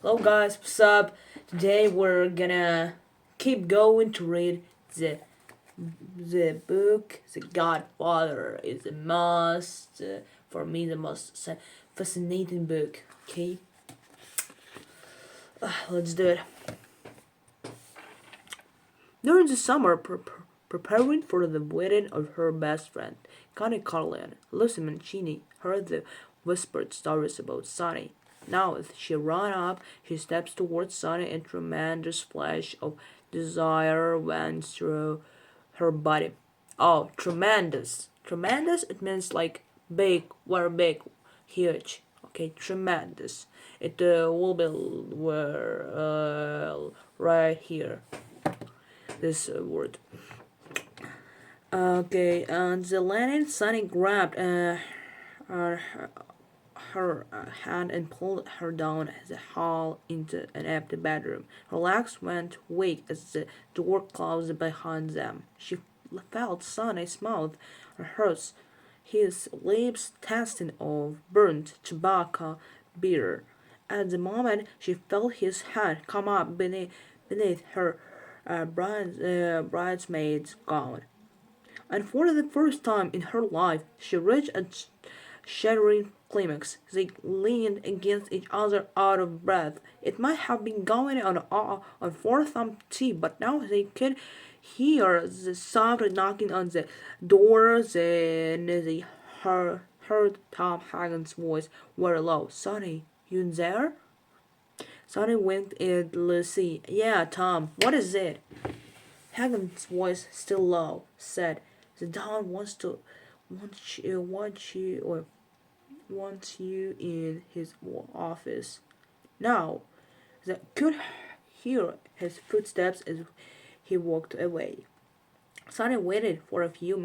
Hello guys, what's up? Today we're gonna keep going to read the book The Godfather. Is the most for me the most fascinating book. Okay, let's do it. During the summer, preparing for the wedding of her best friend, Connie Carlin, Lucy Mancini heard the whispered stories about Sonny. Now, as she ran up, she steps towards Sonny, and tremendous flash of desire went through her body. Oh, tremendous! Tremendous, it means like big, very big, huge. Okay, tremendous. It will be right here this word. Okay, and the landing Sunny grabbed her, her hand and pulled her down the hall into an empty bedroom. Her legs went weak as the door closed behind them. She felt Sunny's mouth hers, his lips tasting of burnt tobacco bitter. At the moment she felt his hand come up beneath her bridesmaid's gown, and for the first time in her life she reached a shattering climax. They leaned against each other out of breath. It might have been going on for some tea, but now they could hear the soft knocking on the door. They heard Tom Hagen's voice very low. "Sonny, you in there?" Sonny winked at Lucy. "Yeah, Tom, what is it?" Hagen's voice, still low, said, "The Don wants you in his office." Now, they could hear his footsteps as he walked away. Sonny waited for a few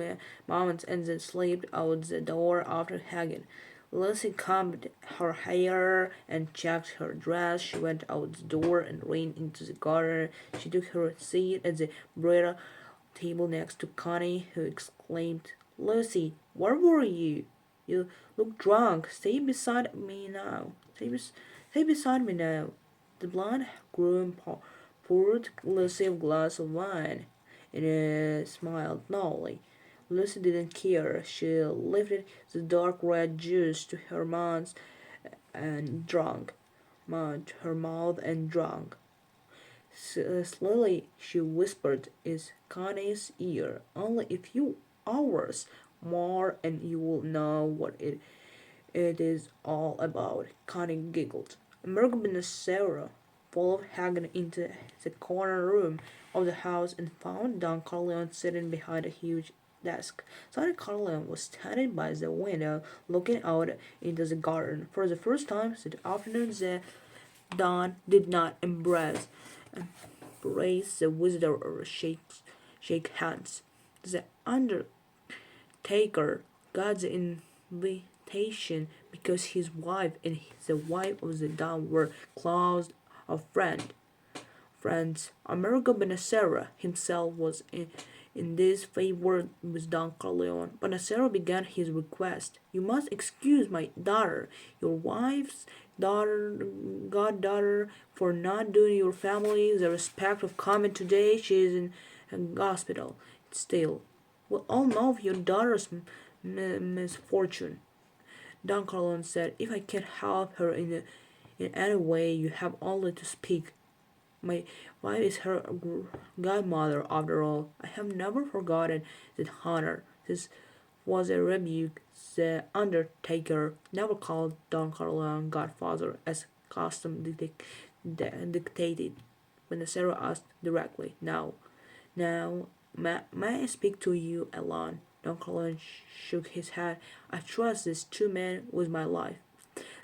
moments and then slipped out the door after Hagen. Lucy combed her hair and checked her dress. She went out the door and ran into the garden. She took her seat at the bread table next to Connie, who exclaimed, "Lucy, where were you? You look drunk. Stay beside me now. Stay beside me now." The blonde groom poured Lucy a glass of wine and smiled knowingly. Lucy didn't care. She lifted the dark red juice to her mouth and drank. Her mouth and drank. Slowly she whispered in Connie's ear, "Only a few hours more and you will know what it is all about." Connie giggled. American Sarah followed Hagen into the corner room of the house and found Don Corleone sitting behind a huge desk. Sonny Corleone was standing by the window looking out into the garden. For the first time that afternoon, the Don did not embrace the visitor or shake hands. The undertaker got the invitation because his wife and the wife of the Don were close of friends. Amerigo Benacerra himself was in this favor with Don Corleone. Benacerra began his request. "You must excuse my daughter, your wife's goddaughter, for not doing your family the respect of coming today. She is in a hospital still. We all know of your daughter's misfortune." Don Corleone said, "If I can help her in any way, you have only to speak. My wife is her godmother after all. I have never forgotten that honor." This was a rebuke. The undertaker never called Don Corleone godfather as custom dictated. When Sarah asked directly, "Now, may I speak to you alone?" Don Corleone shook his head. "I trust these two men with my life.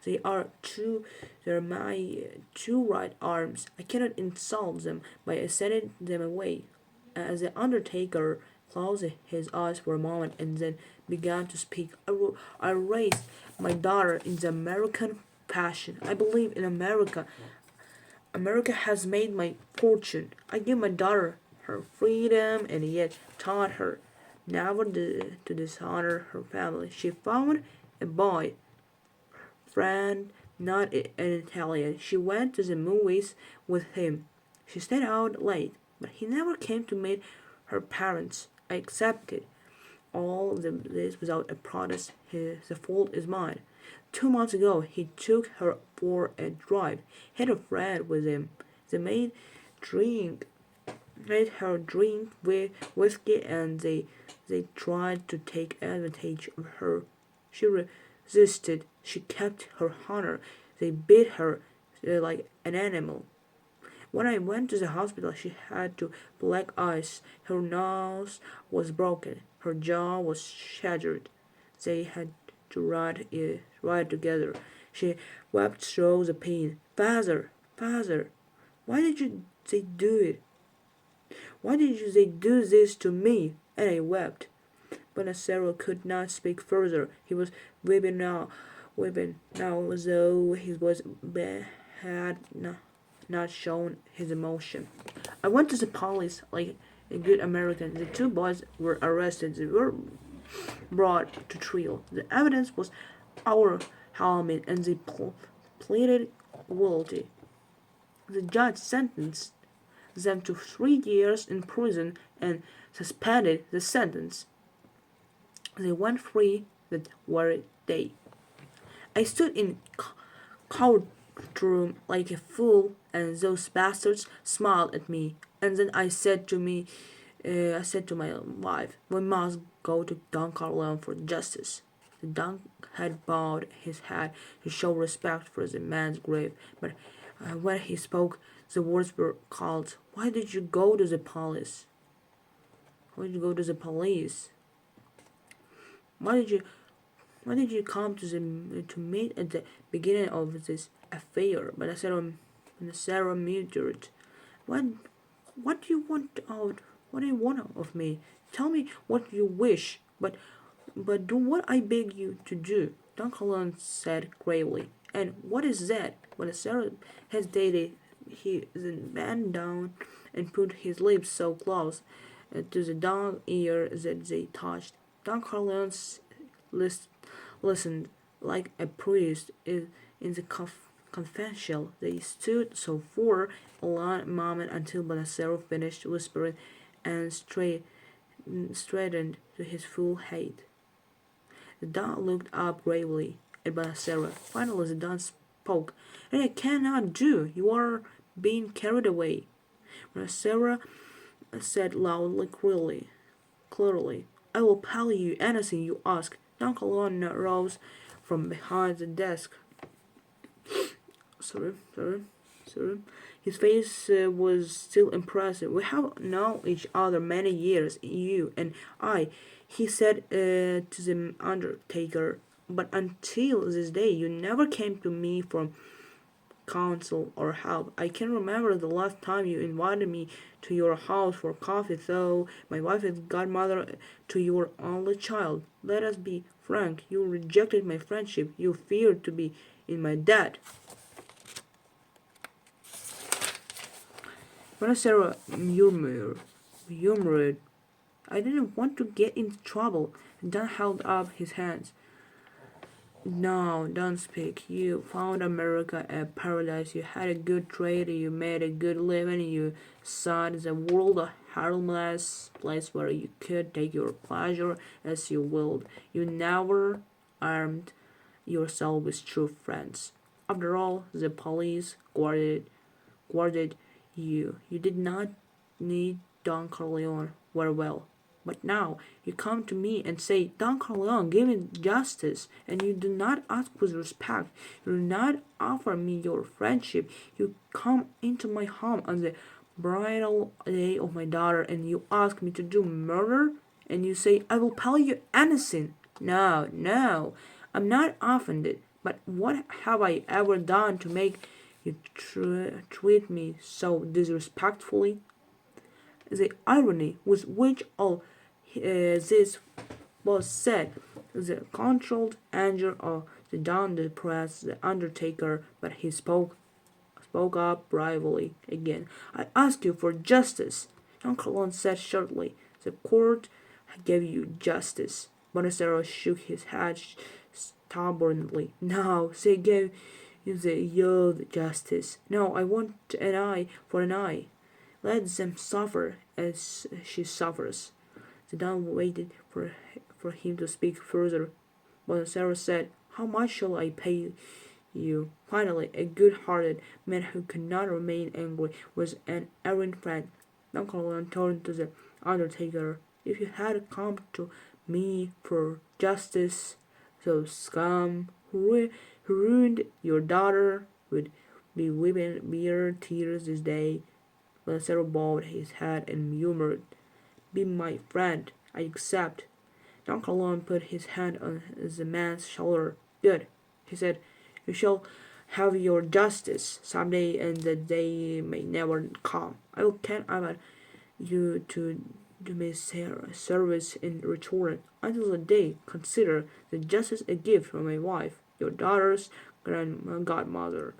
They're my two right arms. I cannot insult them by sending them away." As the undertaker closed his eyes for a moment and then began to speak, I raised my daughter in the American fashion. I believe in America. America has made my fortune. I gave my daughter her freedom and yet taught her never to dishonor her family. She found a boy friend not in Italian. She went to the movies with him. She stayed out late, but he never came to meet her parents. I accepted this without a protest. The fault is mine. 2 months ago, he took her for a drive. He had a friend with him. They drink, made her drink whiskey, and they tried to take advantage of her. She resisted. She kept her honor. They beat her like an animal. When I went to the hospital, she had two black eyes. Her nose was broken. Her jaw was shattered. They had to ride together. She wept through the pain. Father, father, why did they do it? Why did they do this to me? And I wept. But Sarah could not speak further. He was weeping now, though his voice had not shown his emotion. I went to the police like a good American. The two boys were arrested. They were brought to trial. The evidence was overwhelming, and they pleaded guilty. The judge sentenced them to 3 years in prison and suspended the sentence. They went free that very day. I stood in courtroom like a fool, and those bastards smiled at me. And then I said to my wife, "We must go to Don Carleon for justice." The Don had bowed his head to show respect for the man's grave, but when he spoke, the words were called. "Why did you go to the police? Why did you go to the police? Why did you come to meet at the beginning of this affair?" But Sarah muttered, "What what do you want out? What do you want of me? Tell me what you wish, but do what I beg you to do." Don Carlon said gravely. "And what is that?" But Sarah hesitated. He then bent down and put his lips so close to the dog's ear that they touched. Don Carlon listened like a priest in the confessional. They stood so for a long moment until Bonacero finished whispering and straightened to his full height. The Don looked up gravely at Bonacero. Finally the Don spoke. "And I cannot do. You are being carried away." Bonacero said loudly, clearly, "I will pay you anything you ask." Don Carlon rose from behind the desk. Sorry. His face was still impressive. "We have known each other many years, you and I," he said to the undertaker. "But until this day, you never came to me for counsel or help. I can remember the last time you invited me to your house for coffee, though my wife is godmother to your only child. Let us be frank. You rejected my friendship. You feared to be in my debt." When Sarah murmured, "I didn't want to get into trouble," Don held up his hands. "No, don't speak. You found America a paradise. You had a good trade. You made a good living. You saw the world a harmless place where you could take your pleasure as you willed. You never armed yourself with true friends. After all, the police guarded you. You did not need Don Corleone very well. But now you come to me and say, 'Don Corleone, give me justice,' and you do not ask with respect. You do not offer me your friendship. You come into my home on the bridal day of my daughter, and you ask me to do murder, and you say, 'I will pay you anything.' No, I'm not offended. But what have I ever done to make you treat me so disrespectfully?" The irony with which all this was said, the controlled anger of the Don depressed the undertaker, but he spoke up bravely again. "I ask you for justice." Don Carlon said shortly, "The court gave you justice." Bonacero shook his head stubbornly. "No, they gave yelled Justice. No, I want an eye for an eye. Let them suffer as she suffers. The Don waited for him to speak further, but Sarah said, How much shall I pay you? Finally, a good-hearted man who could not remain angry was an errant friend. Don Corleone turned to the undertaker. If you had come to me for justice, those scum who ruined your daughter would be weeping bitter tears this day. Lancero bowed his head and murmured, Be my friend, I accept. Don Corleone put his hand on the man's shoulder. Good, he said. You shall have your justice some day, and the day may never come. I will count on you to do me service in return. Until the day, consider the justice a gift from my wife, your daughter's godmother.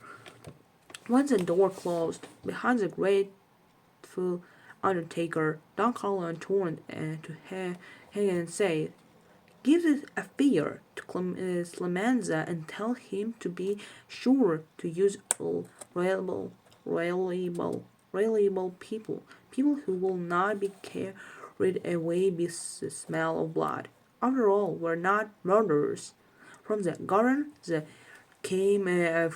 Once the door closed behind the grateful undertaker, Don Corleone turned to Hagen and said, Give this a figure to Clemenza and tell him to be sure to use reliable, reliable people who will not be carried away by the smell of blood. After all, we're not murderers. From the garden there came a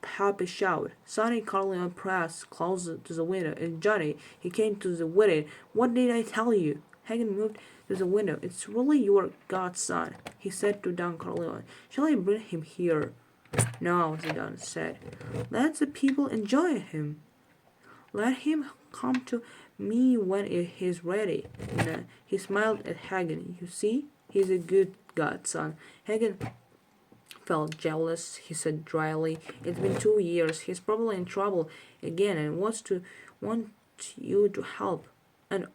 happy shout. Sonny Corleone pressed close to the window, and Johnny, he came to the window. What did I tell you? Hagen moved to the window. It's really your godson, he said to Don Corleone. Shall I bring him here? No, the Don said. Let the people enjoy him. Let him come to me when he's ready. And, he smiled at Hagen. You see, he's a good godson. Hagen felt jealous, he said dryly. It's been 2 years. He's probably in trouble again and want you to help. And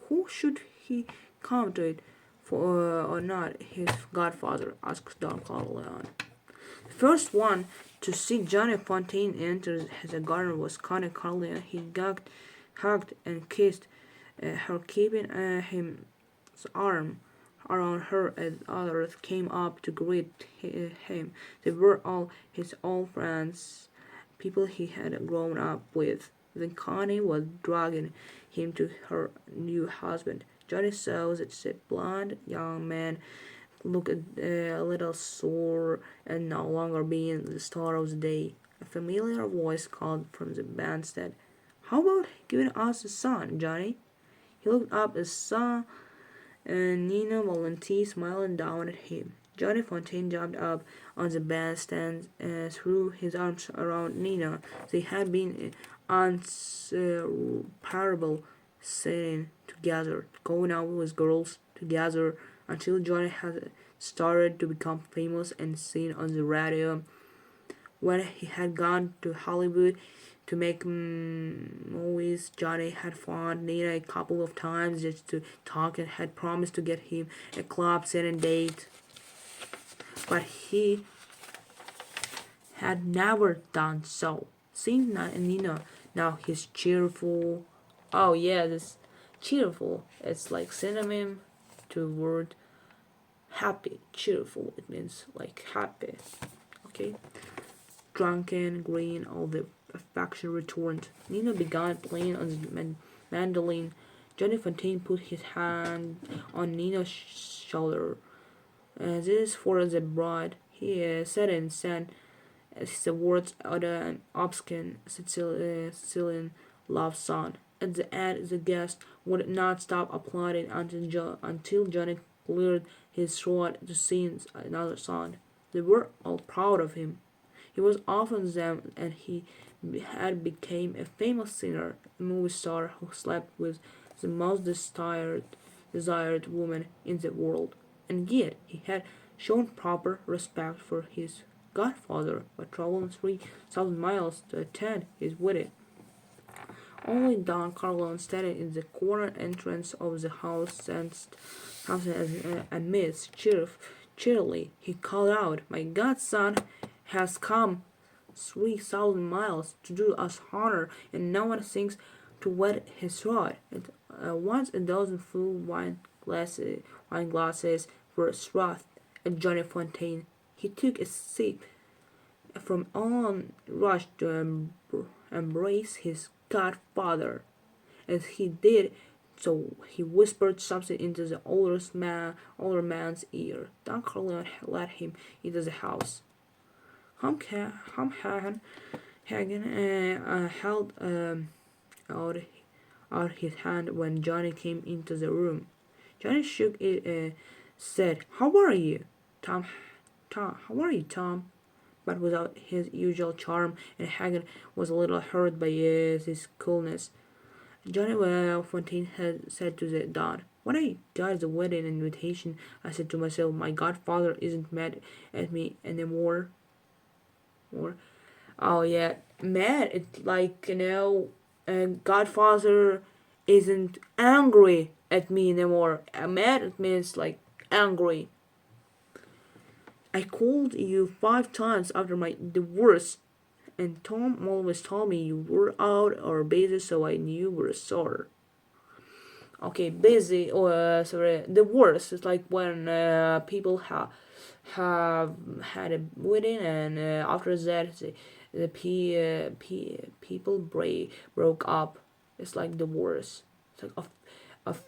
who should he come to it for or not? His godfather, asked Don Corleone. The first one to see Johnny Fontaine enter the garden was Connie Corleone. He hugged and kissed her, keeping his arm around her as others came up to greet him. They were all his old friends, people he had grown up with. Then Connie was dragging him to her new husband. Johnny saw that the blond young man looked a little sore and no longer being the star of the day. A familiar voice called from the bandstand, How about giving us a son, Johnny? He looked up and saw Nina Valenti smiling down at him. Johnny Fontaine jumped up on the bandstand and threw his arms around Nina. They had been inseparable, sitting together, going out with girls together, until Johnny had started to become famous and seen on the radio. When he had gone to Hollywood to make movies, Johnny had phoned Nina a couple of times just to talk and had promised to get him a club setting date. But he had never done so. Seeing Nina now, he's cheerful. Oh yeah, this cheerful. It's like synonym to word happy. Cheerful. It means like happy. Okay. Drunken, green, all the affection returned. Nina began playing on the mandolin. Johnny Fontaine put his hand on Nina's shoulder. This is for the bride, he said and said the words of an obscene Sicilian love song. At the end, the guests would not stop applauding until Johnny cleared his throat to sing another song. They were all proud of him. He was often them, and he had become a famous singer, a movie star who slept with the most desired woman in the world. And yet he had shown proper respect for his godfather by traveling 3,000 miles to attend his wedding. Only Don Corleone, standing in the corner entrance of the house, sensed something amiss. Cheerily, he called out, My godson has come 3,000 miles to do us honor, and no one thinks to wet his throat. And once a dozen full wine glasses were thrust at Johnny Fontaine. He took a sip from on rushed to embrace his godfather. As he did so, he whispered something into the older man's ear. Don Corleone led him into the house. Hagen held out, out his hand when Johnny came into the room. Johnny shook it, said, "How are you, Tom? How are you, Tom?" But without his usual charm, and Hagen was a little hurt by his coolness. Johnny Fontaine had said to the Don, "When I got the wedding invitation, I said to myself, my godfather isn't mad at me anymore." Or, oh yeah, mad. It's like, godfather isn't angry at me anymore. Mad it means like angry. I called you 5 times after my divorce, and Tom always told me you were out or busy, so I knew you were sore. Okay, busy or sorry, divorce is like when people have had a wedding, and after that the people broke up. It's like divorce. It's like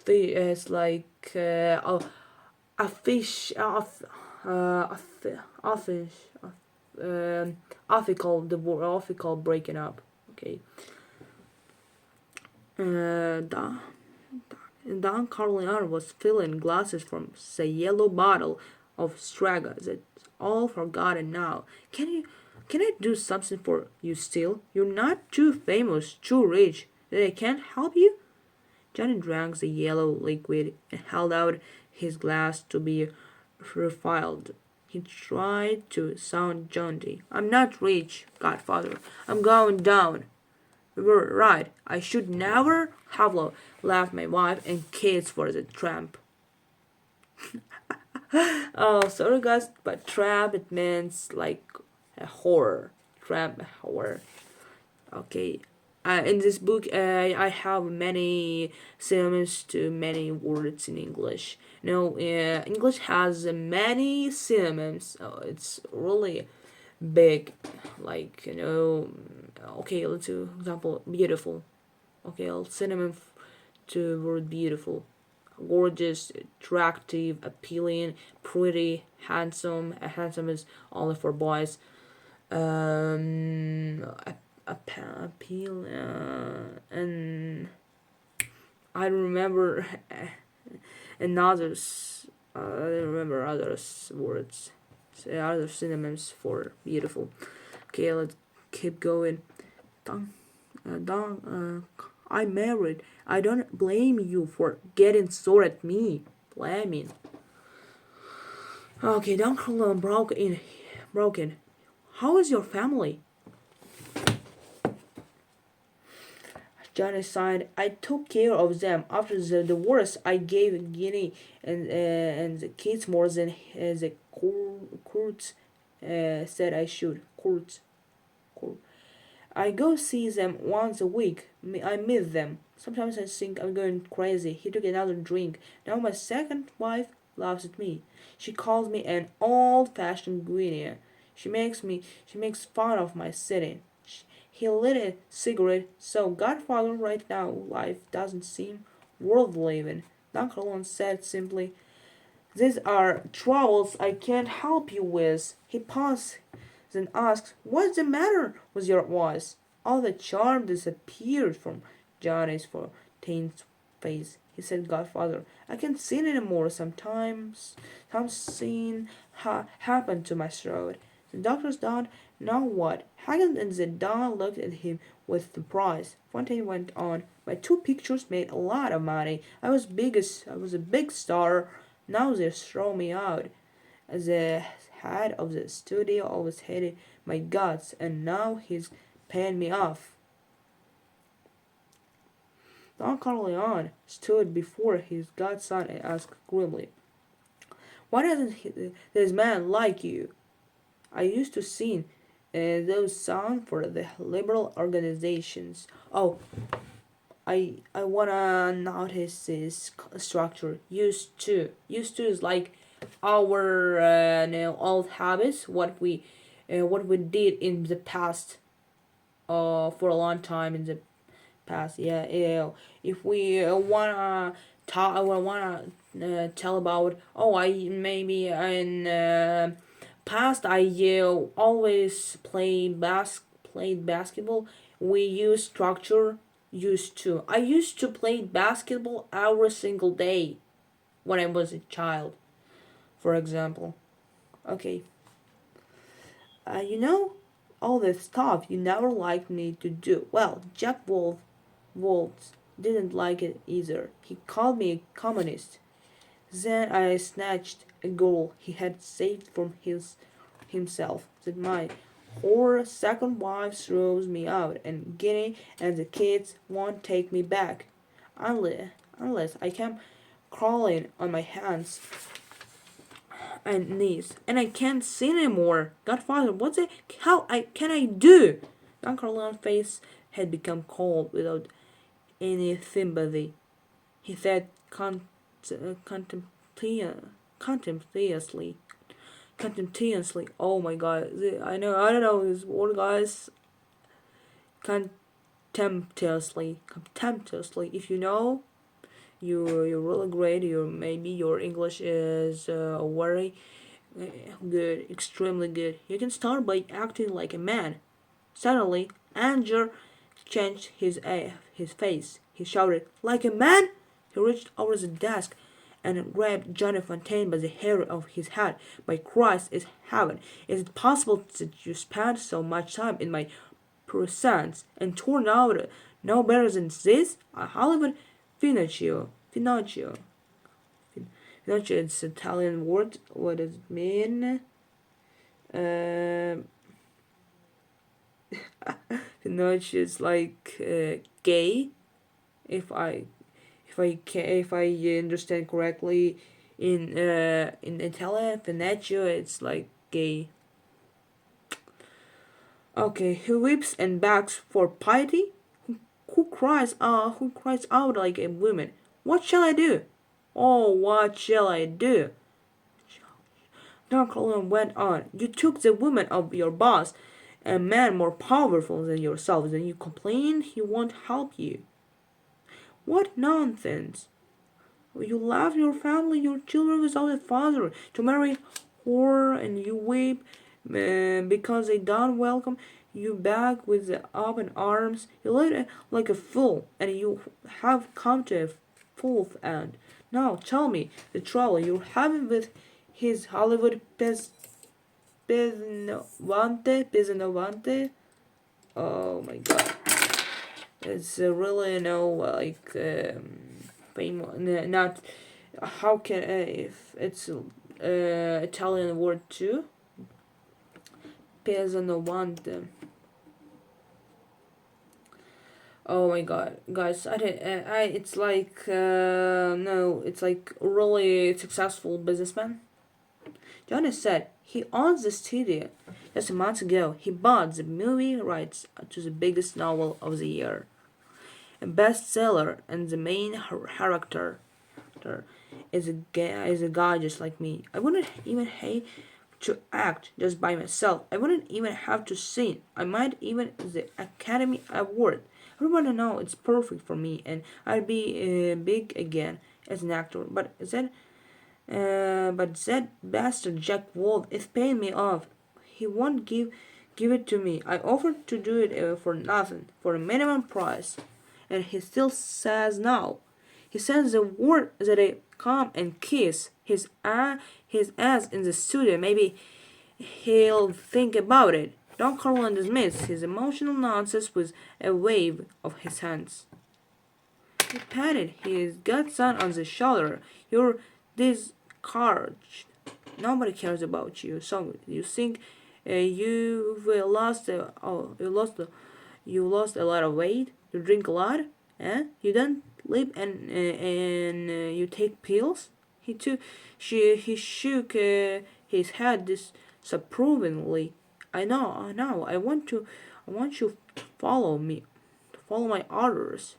it's like a fish off a fish ethical divorce, ethical breaking up. Okay. Don, Don Corleone was filling glasses from the yellow bottle of Straga. That's all forgotten now. Can I do something for you still? You're not too famous, too rich, that I can't help you? Johnny drank the yellow liquid and held out his glass to be refilled. He tried to sound jaunty. "I'm not rich, godfather. I'm going down." "You were right. I should never have left my wife and kids for the tramp." Oh, sorry guys, but tramp it means like a horror. Tramp horror. Okay. In this book, I have many synonyms to many words in English. English has many synonyms. It's really big. Like, okay, let's do example, beautiful. Okay, synonym to word beautiful: gorgeous, attractive, appealing, pretty, handsome. Handsome is only for boys. Appeal, and I remember others. I don't remember others words, other synonyms for beautiful. Okay, let's keep going. I'm married. I don't blame you for getting sore at me. Blaming. Okay, Don Corleone broken. How is your family? Johnny sighed. "I took care of them. After the divorce, I gave Guinea and the kids more than the courts said I should. Courts. I go see them once a week. I miss them. Sometimes I think I'm going crazy." He took another drink. "Now my second wife laughs at me. She calls me an old-fashioned Guinea. She makes fun of my sitting." He lit a cigarette. "So, godfather, right now life doesn't seem worth living." Don Corleone said simply, "These are troubles I can't help you with." He paused, then asked, "What's the matter with your voice?" All the charm disappeared from Johnny's Fontaine's face. He said, "Godfather, I can't sing anymore. Sometimes something happened to my throat." The doctor's done. "Now what?" Hagen and the Don looked at him with surprise. Fontaine went on, "My 2 pictures made a lot of money. I was a big star. Now they throw me out. The head of the studio always hated my guts, and now he's paying me off." Don Corleone stood before his godson and asked grimly, "Why doesn't this man like you?" "I used to sing those songs for the liberal organizations." "Oh, I wanna notice this structure. Used to. Used to is like our old habits, what we what we did in the past, for a long time in the past. Yeah, yeah. If we wanna talk, I wanna tell about. Oh, I maybe in past I always played basketball. We use structure. Used to. I used to play basketball every single day when I was a child, for example. Okay. You know, all this stuff you never liked me to do. Well, Wolves didn't like it either. He called me a communist. Then I snatched a girl he had saved from himself. That my or second wife throws me out and Guinea and the kids won't take me back. Unless, unless I come crawling on my hands and knees, and I can't see anymore. Godfather, what's it? How can I do? Don Carlo's face had become cold without any sympathy. He said contemptuously, contemptuously. Oh my God! I don't know this word, guys. Contemptuously. If you know, you're really great. Maybe your English is very good, extremely good. You can start by acting like a man. Suddenly, anger changed his face. He shouted, "Like a man!" He reached over the desk and grabbed Johnny Fontaine by the hair of his head. "By Christ, is heaven! Is it possible that you spent so much time in my presence and turned out no better than this? I Hollywood Finocchio. Finocchio is an Italian word. What does it mean? Uh, Finocchio is like gay. If I if I understand correctly, in Italian, Finocchio it's like gay. Okay, he weeps and begs for piety. Who cries out like a woman? What shall I do? Oh, what shall I do? Don Corleone went on. You took the woman of your boss, a man more powerful than yourself, and you complain he won't help you. What nonsense! You left your family, your children without a father, to marry her, and you weep because they don't welcome you back with the open arms. You live like a fool, and you have come to a fool's end. Now tell me the trouble you're having with his Hollywood Pesanovante. Oh my God, it's really like famous. Not how can if it's Italian word too. Pesanovante. Oh my God, guys! I did. It's like no. It's like really successful businessman. Johnny said he owns the studio. Just a month ago, he bought the movie rights to the biggest novel of the year, a bestseller, and the main character is a guy just like me. I wouldn't even hate to act just by myself. I wouldn't even have to sing. I might even the Academy Award. Everybody know it's perfect for me, and I'd be big again as an actor. But that bastard Jack Wolf is paying me off. He won't give it to me. I offered to do it for nothing, for a minimum price, and he still says no. He says the word that I come and kiss his ass in the studio. Maybe he'll think about it. Don Carlin dismissed his emotional nonsense with a wave of his hands. He patted his godson on the shoulder. You're discouraged. Nobody cares about you. So you think you've you lost a lot of weight. You drink a lot. Eh? You don't live and you take pills. He shook his head disapprovingly. I know. I want you to follow me, to follow my orders.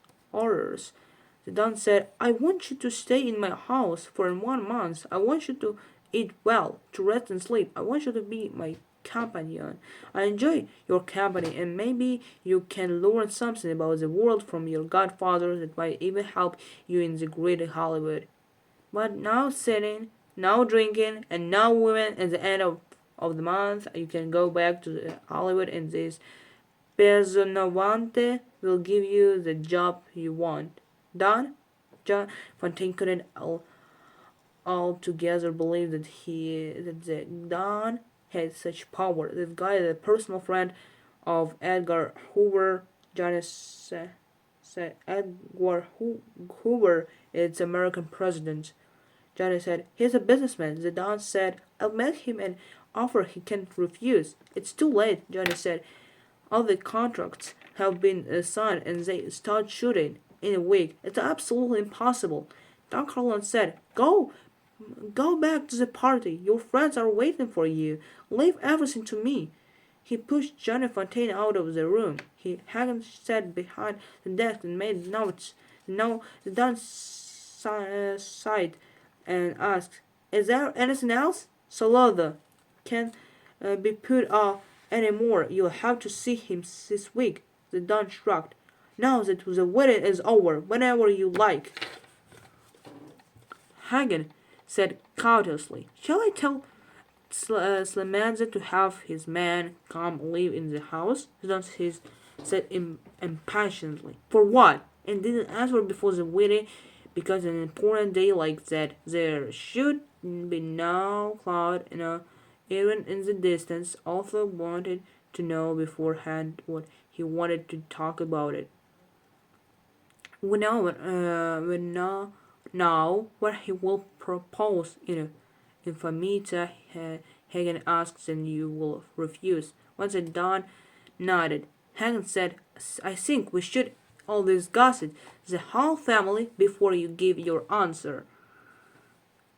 The Don said, I want you to stay in my house for 1 month. I want you to eat well, to rest and sleep. I want you to be my companion. I enjoy your company, and maybe you can learn something about the world from your godfather that might even help you in the great Hollywood. But now sitting, now drinking, and now women at the end of the month, you can go back to the Hollywood and this Personavante will give you the job you want. Done? John Fontaine couldn't altogether believe that the Don had such power. This guy is a personal friend of Edgar Hoover. Johnny said Edgar Hoover is American president. Johnny said, he's a businessman. The Don said, I'll make him an offer he can't refuse. It's too late, Johnny said. All the contracts have been signed and they start shooting in a week. It's absolutely impossible. Don Carlin said, Go back to the party. Your friends are waiting for you. Leave everything to me. He pushed Johnny Fontaine out of the room. Hagen sat behind the desk and made notes. Now Don sighed and asked, is there anything else? Salada can't be put off any more. You'll have to see him this week. The Don shrugged. Now that the wedding is over, whenever you like. Hagen said cautiously, shall I tell Slemanza to have his man come live in the house? Don said impatiently. For what? And didn't answer before the wedding, because an important day like that, there should be no cloud, even in the distance. Arthur wanted to know beforehand what he wanted to talk about it. We know what he will propose. If Amita Hagen asks, then you will refuse. Once Don nodded, Hagen said, I think we should all discuss it, the whole family, before you give your answer.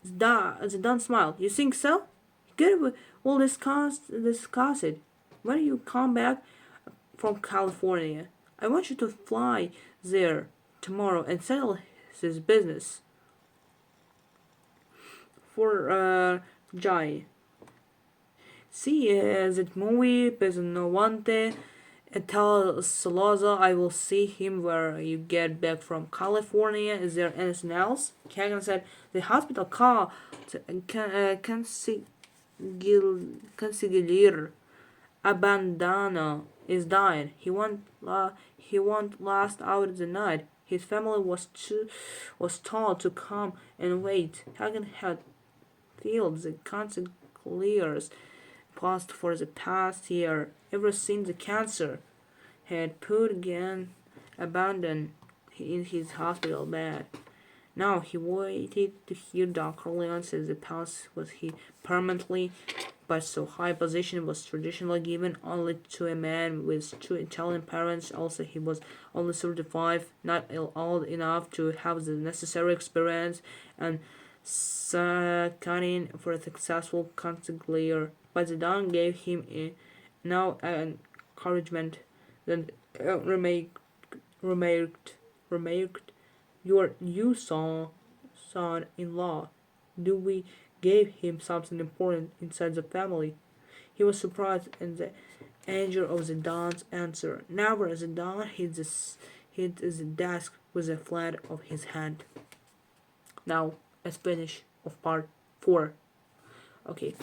The Don smiled. You think so? Good, we'll discuss it. When you come back from California, I want you to fly there tomorrow and settle this business for Johnny. See that movie Pesnovante. Tell Salazar I will see him where you get back from California. Is there anything else? Kagan said the hospital call Consigliere Abandano is dying. He won't last out the night. His family was told to come and wait. Hagen had filled the consigliere's post for the past year, ever since the cancer had put again abandoned in his hospital bed. Now he waited to hear Dr. Leon say the post was he permanently, but so high position was traditionally given only to a man with two Italian parents. Also, he was only 35, not old enough to have the necessary experience and cunning for a successful consigliere. But the Don gave him now encouragement. Then remarked, your new son-in-law. Do we gave him something important inside the family? He was surprised at the anger of the Don's answer. Never as the Don hit the desk with a flat of his hand. Now, let's finish of part 4. Okay.